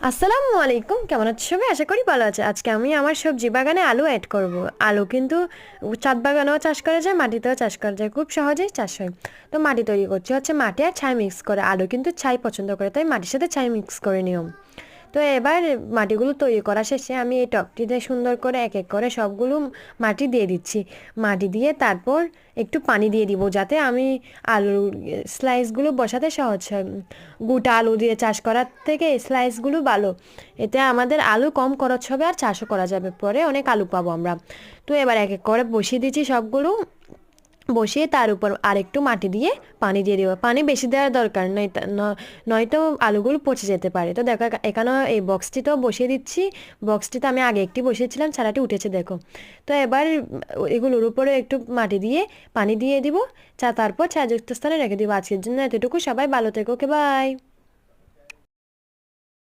আসসালামু আলাইকুম, কেমন আছো সবাই? আশা করি ভালো আছে। আজকে আমি আমার সবজি বাগানে আলু অ্যাড করব। আলু কিন্তু ছাদ বাগানেও চাষ করা যায়, মাটিতেও চাষ করা যায়, খুব সহজেই চাষ হয়। তো মাটি তৈরি করছি হচ্ছে মাটি আর ছাই মিক্স করে। আলু কিন্তু ছাই পছন্দ করে, তাই মাটির সাথে ছাই মিক্স করে নিয়ম। তো এবার মাটিগুলো তৈরি করা শেষে আমি এই টবটিতে সুন্দর করে এক এক করে সবগুলো মাটি দিয়ে দিচ্ছি। মাটি দিয়ে তারপর একটু পানি দিয়ে দিব, যাতে আমি আলুর স্লাইসগুলো বসাতে সহজ হয়। গোটা আলু দিয়ে চাষ করার থেকে এই স্লাইসগুলো ভালো। এতে আমাদের আলু কম খরচ হবে আর চাষও করা যাবে, পরে অনেক আলু পাবো আমরা। তো এবার এক এক করে বসিয়ে দিচ্ছি সবগুলো। বসিয়ে তার উপর আরেকটু মাটি দিয়ে পানি দিয়ে দেবো। পানি বেশি দেওয়ার দরকার নয়, নয়তো আলুগুলো পচে যেতে পারে। তো দেখো এখানেও এই বক্সটিতেও বসিয়ে দিচ্ছি। বক্সটিতে আমি আগে একটি বসিয়েছিলাম, ছাড়াটি উঠেছে দেখো। তো এবার এগুলোর উপরে একটু মাটি দিয়ে পানি দিয়ে দিব, তারপর ছায়াযুক্ত স্থানে রেখে দিব। আজকের জন্য এতটুকু। সবাই ভালো থেকো, ওকে বাই।